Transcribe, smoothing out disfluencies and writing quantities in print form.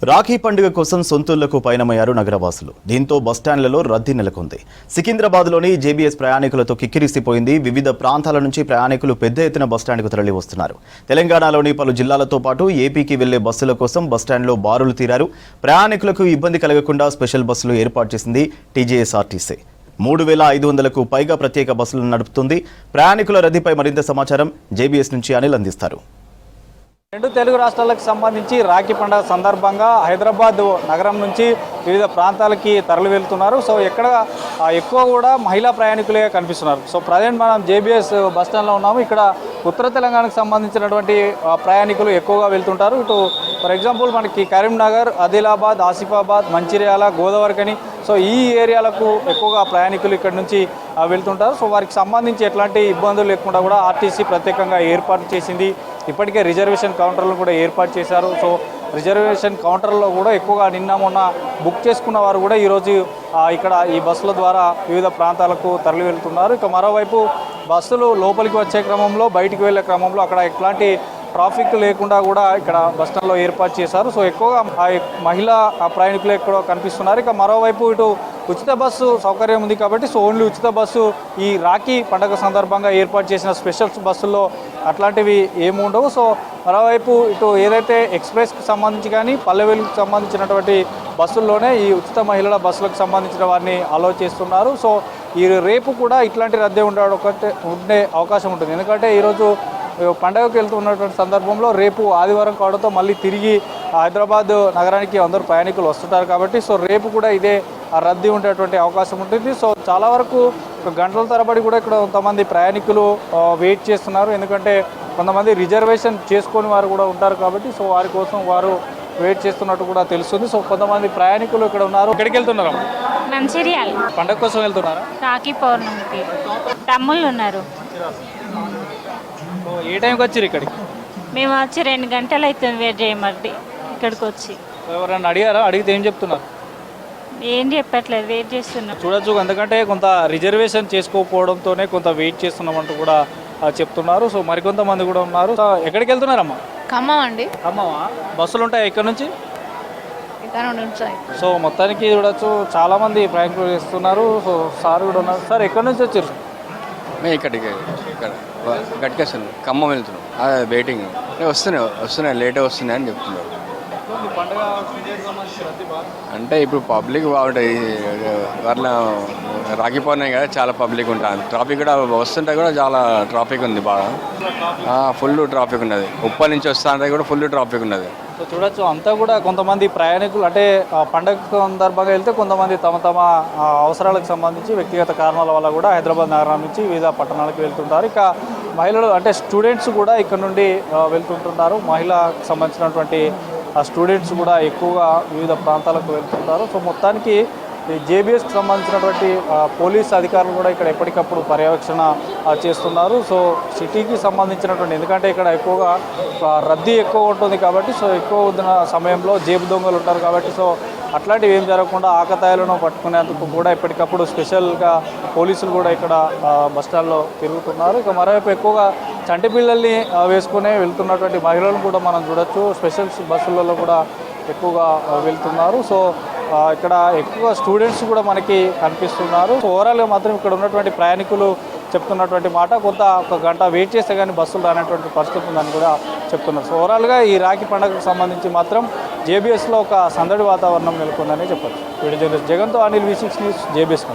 రాఖీ పండుగ కోసం సొంతూళ్లకు పయనమయ్యారు నగరవాసులు. దీంతో బస్టాండ్లలో రద్దీ నెలకొంది. సికింద్రాబాద్లోని జేబీఎస్ ప్రయాణికులతో కిక్కిరిసిపోయింది. వివిధ ప్రాంతాల నుంచి ప్రయాణికులు పెద్ద ఎత్తున బస్టాండ్కు తరలి వస్తున్నారు. తెలంగాణలోని పలు జిల్లాలతో పాటు ఏపీకి వెళ్లే బస్సుల కోసం బస్టాండ్లో బారులు తీరారు. ప్రయాణికులకు ఇబ్బంది కలగకుండా స్పెషల్ బస్సులు ఏర్పాటు చేసింది టీజీఎస్ఆర్టీసీ. 3500కు పైగా ప్రత్యేక బస్సులను నడుపుతుంది. ప్రయాణికుల రద్దీపై మరింత సమాచారం జేబీఎస్ నుంచి అనిల్ అందిస్తారు. రెండు తెలుగు రాష్ట్రాలకు సంబంధించి రాఖీ పండుగ సందర్భంగా హైదరాబాద్ నగరం నుంచి వివిధ ప్రాంతాలకి తరలి వెళ్తున్నారు. సో ఎక్కువ కూడా మహిళా ప్రయాణికులే కనిపిస్తున్నారు. సో ప్రజెంట్ మనం జేబీఎస్ బస్టాండ్లో ఉన్నాము. ఇక్కడ ఉత్తర తెలంగాణకు సంబంధించినటువంటి ప్రయాణికులు ఎక్కువగా వెళ్తుంటారు. ఇటు ఫర్ ఎగ్జాంపుల్ మనకి కరీంనగర్, ఆదిలాబాద్, ఆసిఫాబాద్, మంచిర్యాల, గోదావరిఖని సో ఈ ఏరియాలకు ఎక్కువగా ప్రయాణికులు ఇక్కడ నుంచి వెళ్తుంటారు. సో వారికి సంబంధించి ఎట్లాంటి ఇబ్బందులు లేకుండా కూడా ఆర్టీసీ ప్రత్యేకంగా ఏర్పాటు చేసింది. ఇప్పటికే రిజర్వేషన్ కౌంటర్లు కూడా ఏర్పాటు చేశారు. సో రిజర్వేషన్ కౌంటర్లో కూడా ఎక్కువగా నిన్న మొన్న బుక్ చేసుకున్న వారు కూడా ఈరోజు ఇక్కడ ఈ బస్సుల ద్వారా వివిధ ప్రాంతాలకు తరలి వెళ్తున్నారు. ఇక మరోవైపు బస్సులు లోపలికి వచ్చే క్రమంలో, బయటికి వెళ్ళే క్రమంలో అక్కడ ఎట్లాంటి ట్రాఫిక్ లేకుండా కూడా ఇక్కడ బస్టాండ్లో ఏర్పాటు చేశారు. సో ఎక్కువగా మహిళా ప్రయాణికులు ఎక్కువ కనిపిస్తున్నారు. ఇక మరోవైపు ఇటు ఉచిత బస్సు సౌకర్యం ఉంది కాబట్టి సో ఓన్లీ ఉచిత బస్సు ఈ రాఖీ పండుగ సందర్భంగా ఏర్పాటు చేసిన స్పెషల్ బస్సుల్లో అట్లాంటివి ఏమి ఉండవు. సో మరోవైపు ఇటు ఏదైతే ఎక్స్ప్రెస్కి సంబంధించి కానీ పల్లెవేలుకు సంబంధించినటువంటి బస్సుల్లోనే ఈ ఉచిత మహిళల బస్సులకు సంబంధించిన వారిని అలో చేస్తున్నారు. సో ఈ రేపు కూడా ఇట్లాంటి రద్దీ ఉండే అవకాశం ఉంటుంది. ఎందుకంటే ఈరోజు పండగకు వెళ్తున్నటువంటి సందర్భంలో రేపు ఆదివారం కావడంతో మళ్ళీ తిరిగి హైదరాబాద్ నగరానికి అందరూ ప్రయాణికులు వస్తుంటారు కాబట్టి సో రేపు కూడా ఇదే రద్దీ ఉండేటువంటి అవకాశం ఉంటుంది. సో చాలా వరకు గంటల తరబడి కూడా ఇక్కడ కొంతమంది ప్రయాణికులు వెయిట్ చేస్తున్నారు. ఎందుకంటే కొంతమంది రిజర్వేషన్ చేసుకొని వారు కూడా ఉంటారు కాబట్టి సో వారి కోసం వారు వెయిట్ చేస్తున్నట్టు కూడా తెలుస్తుంది. సో కొంతమంది ప్రయాణికులు ఇక్కడ ఉన్నారు. ఎక్కడికి వెళ్తున్నారు? మంచిర్యాల. పండగ కోసం వెళ్తున్నారా? రాఖీ పౌర్ణమికి తమ్ముళ్ళు ఉన్నారు. ఏ టైంకి వచ్చారు ఇక్కడికి? మేము వచ్చి 2 గంటలు అవుతుంది వెయిట్ చేయమంటే ఇక్కడికి వచ్చి. ఎవరన్నా అడిగారా? అడిగితే ఏం చెప్తున్నారు? ఏం చెప్పట్లేదు, వెయిట్ చేస్తున్నాం. చూడొచ్చు, ఎందుకంటే కొంత రిజర్వేషన్ చేసుకోకపోవడంతోనే కొంత వెయిట్ చేస్తున్నామంటూ కూడా చెప్తున్నారు. సో మరికొంతమంది కూడా ఉన్నారు. ఎక్కడికి వెళ్తున్నారమ్మా? ఖమ్మం అండి. ఖమ్మమా? బస్సులు ఉంటాయి ఇక్కడ నుంచి? ఇక్కడ ఉంటాయి. సో మొత్తానికి చూడొచ్చు చాలామంది ప్రయాణికులు చేస్తున్నారు. సో సార్ కూడా ఉన్నారు. సార్ ఎక్కడి నుంచి వచ్చారు? మేము ఇక్కడ గట్కేసాను, ఖమ్మం వెళ్తున్నాం. అదే వెయిటింగ్ వస్తున్నాయి లేటే వస్తున్నాయి అని చెప్తున్నారు. అంటే ఇప్పుడు పబ్లిక్ బాగుంటుంది. వాళ్ళ రాఖీ పౌర్ణమి కదా, చాలా పబ్లిక్ ఉంటుంది. ట్రాఫిక్ కూడా వస్తుంటే కూడా చాలా ట్రాఫిక్ ఉంది, బాగా ఫుల్ ట్రాఫిక్ ఉన్నది. ఉప్పల్ నుంచి వస్తా అంటే కూడా ఫుల్ ట్రాఫిక్ ఉన్నది. సో చూడొచ్చు అంతా కూడా కొంతమంది ప్రయాణికులు అంటే పండగ సందర్భంగా వెళ్తే కొంతమంది తమ అవసరాలకు సంబంధించి వ్యక్తిగత కారణాల వల్ల కూడా హైదరాబాద్ నగరం నుంచి వివిధ పట్టణాలకు వెళ్తుంటారు. ఇక మహిళలు అంటే స్టూడెంట్స్ కూడా ఇక్కడ నుండి వెళ్తుంటున్నారు. మహిళకు సంబంధించినటువంటి స్టూడెంట్స్ కూడా ఎక్కువగా వివిధ ప్రాంతాలకు వెళ్తుంటారు. సో మొత్తానికి ఈ జేబీఎస్కి సంబంధించినటువంటి పోలీస్ అధికారులు కూడా ఇక్కడ ఎప్పటికప్పుడు పర్యవేక్షణ చేస్తున్నారు. సో సిటీకి సంబంధించినటువంటి, ఎందుకంటే ఇక్కడ ఎక్కువగా రద్దీ ఎక్కువ ఉంటుంది కాబట్టి సో ఎక్కువ ఉన్న సమయంలో జేబు దొంగలు ఉంటారు కాబట్టి సో అట్లాంటివి ఏం జరగకుండా ఆకతాయిలను పట్టుకునేందుకు కూడా ఎప్పటికప్పుడు స్పెషల్గా పోలీసులు కూడా ఇక్కడ బస్టాండ్లో తిరుగుతున్నారు. ఇక మరోవైపు ఎక్కువగా చంటి పిల్లల్ని వేసుకునే వెళ్తున్నటువంటి మహిళలను కూడా మనం చూడొచ్చు. స్పెషల్ బస్సులలో కూడా ఎక్కువగా వెళ్తున్నారు. సో ఇక్కడ ఎక్కువ స్టూడెంట్స్ కూడా మనకి కనిపిస్తున్నారు. సో ఓవరాల్గా మాత్రం ఇక్కడ ఉన్నటువంటి ప్రయాణికులు చెప్తున్నటువంటి మాట, ఒక గంట వెయిట్ చేస్తే కానీ బస్సులు రానటువంటి పరిస్థితి ఉందని కూడా చెప్తున్నారు. సో ఓవరాల్గా ఈ రాఖీ పండుగకు సంబంధించి మాత్రం జేబీఎస్లో ఒక సందడి వాతావరణం నెలకొందని చెప్పచ్చు. వీడియో జర్నలిస్ట్ జగన్తో అనిల్, V6 న్యూస్, జేబీఎస్.